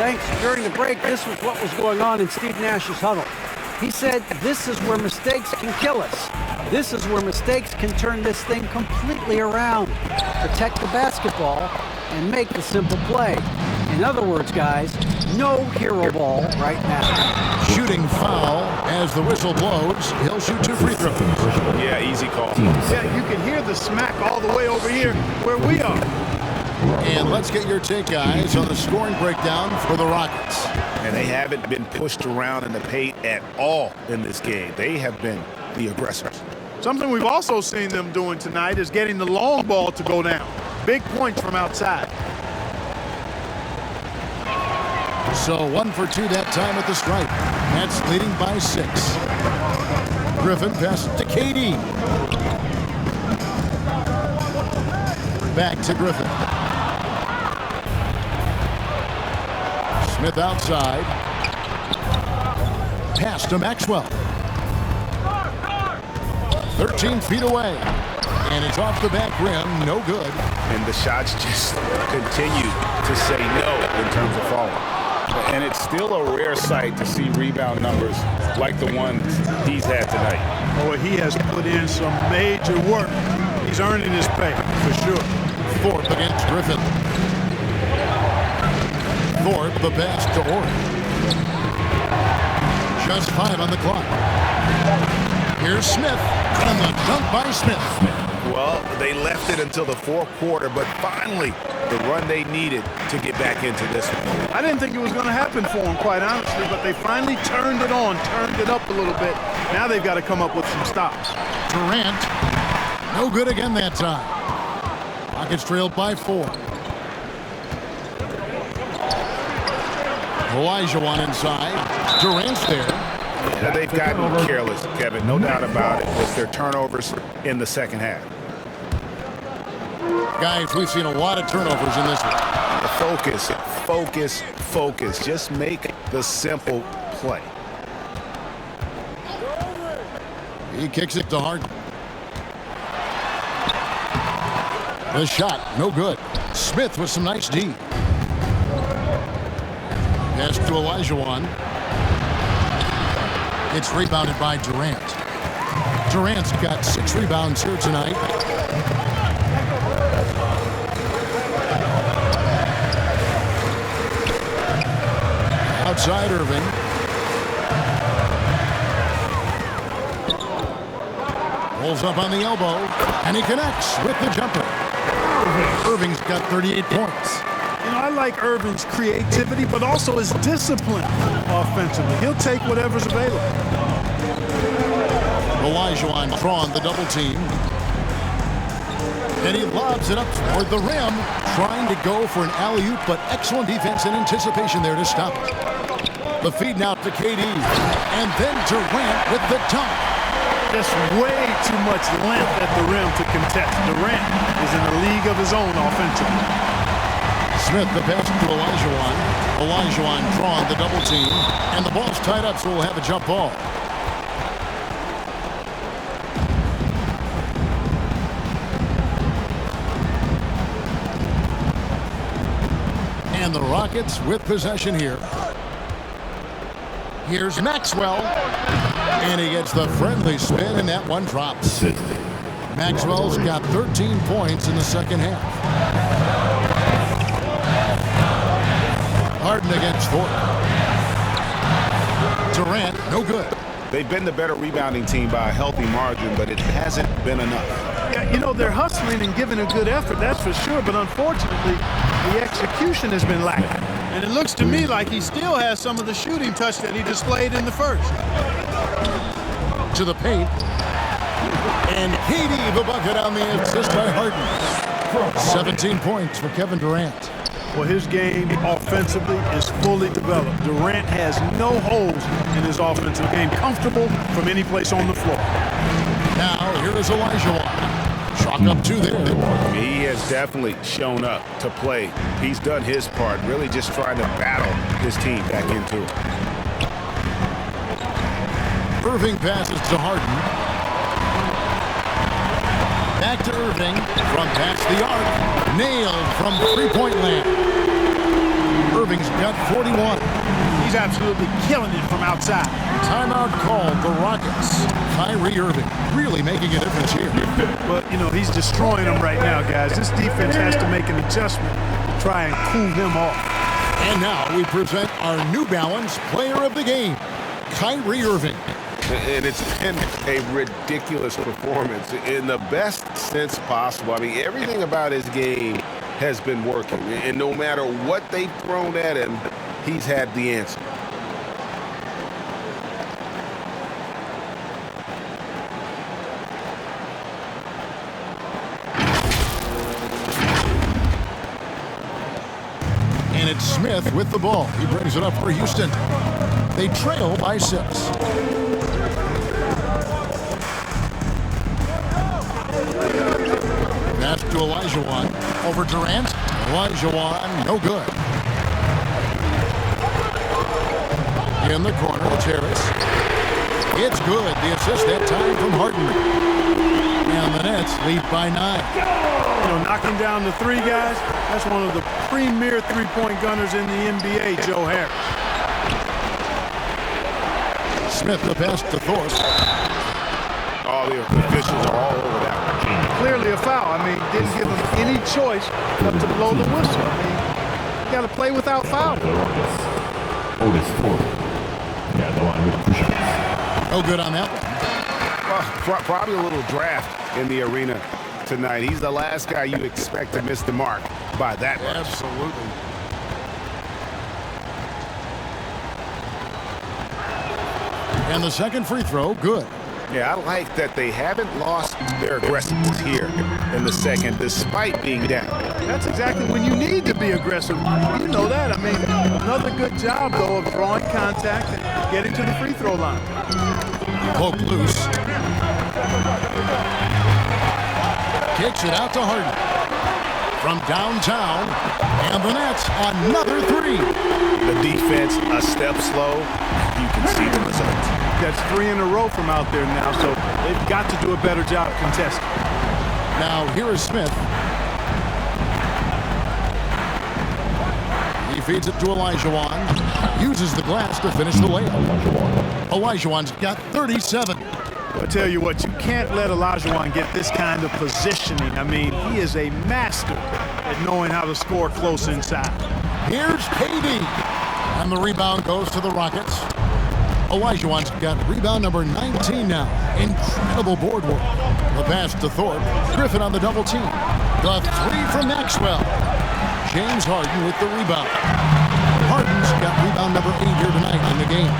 S4: Thanks. During the break, this was what was going on in Steve Nash's huddle. He said, this is where mistakes can kill us. This is where mistakes can turn this thing completely around. Protect the basketball and make the simple play. In other words, guys, no hero ball right now.
S2: Shooting foul as the whistle blows. He'll shoot 2 free throws.
S5: Yeah, easy call.
S3: Yeah, you can hear the smack all the way over here where we are.
S2: And let's get your take, guys, on the scoring breakdown for the Rockets.
S5: And they haven't been pushed around in the paint at all in this game. They have been the aggressors.
S3: Something we've also seen them doing tonight is getting the long ball to go down. Big points from outside.
S2: So 1 for 2 that time at the stripe. Nets leading by 6. Griffin passes to KD. Back to Griffin. Smith outside. Pass to Maxwell. 13 feet away. And it's off the back rim. No good.
S5: And the shots just continue to say no in terms of falling. And it's still a rare sight to see rebound numbers like the ones he's had tonight.
S3: Oh, he has put in some major work. He's earning his pay, for sure.
S2: Thorpe against Griffin. Thorpe, the pass to Orr. Just 5 on the clock. Here's Smith, and the dunk by Smith.
S5: Well, they left it until the fourth quarter, but finally, the run they needed to get back into this one.
S3: I didn't think it was going to happen for them, quite honestly, but they finally turned it on, turned it up a little bit. Now they've got to come up with some stops.
S2: Durant, no good again that time. Rockets trailed by 4. Olajuwon inside. Durant's there.
S5: Now they've gotten careless, Kevin, no doubt about it, with their turnovers in the second half.
S2: Guys, we've seen a lot of turnovers in this one.
S5: Focus, focus, focus. Just make the simple play.
S2: He kicks it to Harden. The shot, no good. Smith with some nice D. Pass to Olajuwon. It's rebounded by Durant. Durant's got 6 rebounds here tonight. Outside Irving. Rolls up on the elbow, and he connects with the jumper. Irving's got 38 points.
S3: You know, I like Irving's creativity, but also his discipline offensively. He'll take whatever's available.
S2: Olajuwon drawing the double team. And he lobs it up toward the rim, trying to go for an alley-oop, but excellent defense and anticipation there to stop it. The feed now to KD, and then Durant with the dunk.
S3: Just way too much length at the rim to contest. Durant is in a league of his own offensively.
S2: Smith, the pass to Olajuwon. Olajuwon drawing the double team. And the ball's tied up, so we'll have a jump ball. And the Rockets with possession here. Here's Maxwell. And he gets the friendly spin, and that one drops. Maxwell's got 13 points in the second half. Harden against Thorpe. Durant, no good.
S5: They've been the better rebounding team by a healthy margin, but it hasn't been enough.
S3: Yeah, you know, they're hustling and giving a good effort, that's for sure, but unfortunately, the execution has been lacking. And it looks to me like he still has some of the shooting touch that he displayed in the first.
S2: To the paint. And Haiti, the bucket on the assist by Harden. 17 points for Kevin Durant.
S3: Well, his game offensively is fully developed. Durant has no holes in his offensive game. Comfortable from any place on the floor.
S2: Now, here is Olajuwon. Chalk up two there.
S5: He has definitely shown up to play. He's done his part, really just trying to battle his team back into it.
S2: Irving passes to Harden. Back to Irving from past the arc. Nailed from three-point land. Irving's got 41.
S3: He's absolutely killing it from outside.
S2: Timeout called the Rockets. Kyrie Irving really making a difference here.
S3: But, you know, he's destroying them right now, guys. This defense has to make an adjustment to try and cool him off.
S2: And now we present our New Balance Player of the Game, Kyrie Irving.
S5: And it's been a ridiculous performance in the best sense possible. I mean, everything about his game has been working. And no matter what they've thrown at him, he's had the answer.
S2: And it's Smith with the ball. He brings it up for Houston. They trail by 6. Pass to Olajuwon. Over Durant. Olajuwon, no good. In the corner, it's Harris. It's good. The assist that time from Harden. And the Nets lead by 9.
S3: You know, knocking down the three, guys, that's one of the premier three-point gunners in the NBA, Joe Harris.
S2: Smith the pass to Thorpe.
S5: All the officials are all over that.
S3: Clearly a foul. I mean, didn't give him any choice but to blow the whistle. I mean, you got to play without foul.
S2: No good on that one.
S5: Well, probably a little draft in the arena tonight. He's the last guy you expect to miss the mark by that much.
S2: Absolutely. And the second free throw, good.
S5: Yeah, I like that they haven't lost their aggressiveness here in the second, despite being down.
S3: That's exactly when you need to be aggressive. You know that. I mean, another good job, though, of drawing contact and getting to the free throw line.
S2: Poke loose. Kicks it out to Harden. From downtown, and the Nets, another three.
S5: The defense a step slow. You can see the results.
S3: That's 3 in a row from out there now, so they've got to do a better job contesting.
S2: Now, here is Smith. He feeds it to Olajuwon. Uses the glass to finish the layup. Olajuwon's got 37.
S3: I tell you what, you can't let Olajuwon get this kind of positioning. I mean, he is a master at knowing how to score close inside.
S2: Here's KD. And the rebound goes to the Rockets. Olajuwon's got rebound number 19 now. Incredible board work. The pass to Thorpe. Griffin on the double team. The three from Maxwell. James Harden with the rebound. Harden's got rebound number 8 here tonight in the game.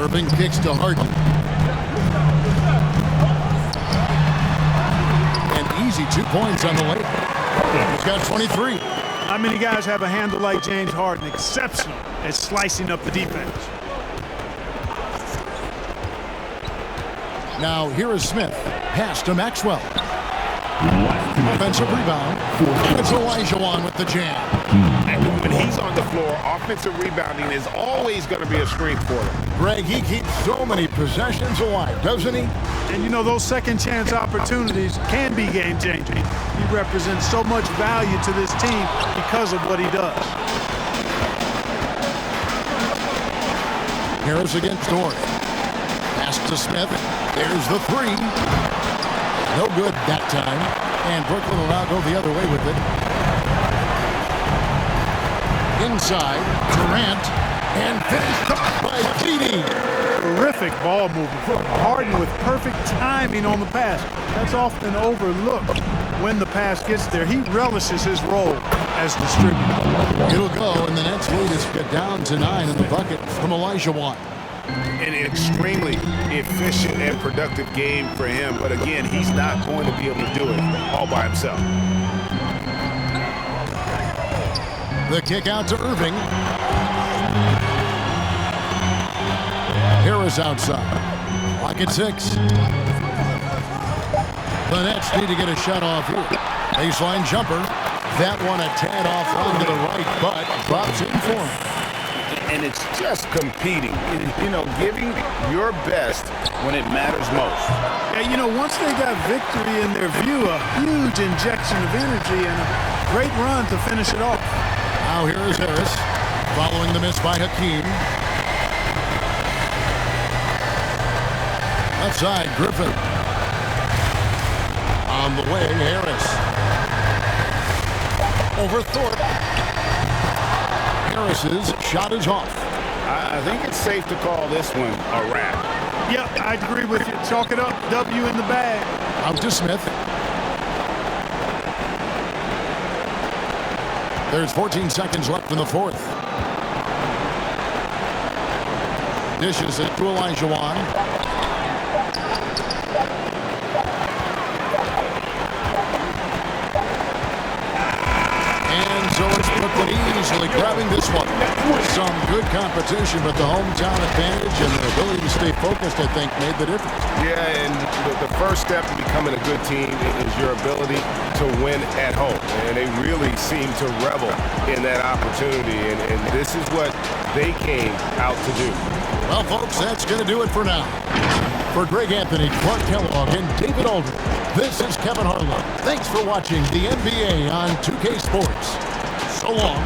S2: Irving kicks to Harden. An easy 2 points on the layup. He's got 23.
S3: How many guys have a handle like James Harden? Exceptional at slicing up the defense.
S2: Now here is Smith. Pass to Maxwell. Offensive rebound. It's Olajuwon with the jam.
S5: And when he's on the floor, offensive rebounding is always going to be a strength for him.
S2: Greg, he keeps so many possessions alive, doesn't he?
S3: And you know, those second chance opportunities can be game changing. He represents so much value to this team because of what he does.
S2: Harris against Story. Pass to Smith. There's the three. No good that time. And Brooklyn will now go the other way with it. Inside, Durant. And finished off by Keating.
S3: Terrific ball movement. Harden with perfect timing on the pass. That's often overlooked when the pass gets there. He relishes his role as distributor.
S2: It'll go, and the Nets lead is down to 9 in the bucket from Olajuwon.
S5: An extremely efficient and productive game for him, but again, he's not going to be able to do it all by himself.
S2: The kick out to Irving. Harris outside. Lock at 6. The Nets need to get a shot off here. Baseline jumper. That one a tad off line to the right, but drops in for him.
S5: And it's just competing, you know, giving your best when it matters most.
S3: Yeah, you know, once they got victory in their view, a huge injection of energy and a great run to finish it off.
S2: Now here is Harris, following the miss by Hakeem. Outside, Griffin. On the way, Harris. Over Thorpe. Harris's shot is off.
S5: I think it's safe to call this one a wrap.
S3: Yep, I agree with you. Chalk it up, W in the bag.
S2: Out to Smith. There's 14 seconds left in the fourth. Dishes it to Olajuwon. So it's Brooklyn easily grabbing this one. Some good competition, but the hometown advantage and the ability to stay focused, I think, made the difference.
S5: Yeah, and the first step to becoming a good team is your ability to win at home. And they really seem to revel in that opportunity, and this is what they came out to do.
S2: Well, folks, that's going to do it for now. For Greg Anthony, Clark Kellogg, and David Aldridge, this is Kevin Harlan. Thanks for watching the NBA on 2K Sports. So long.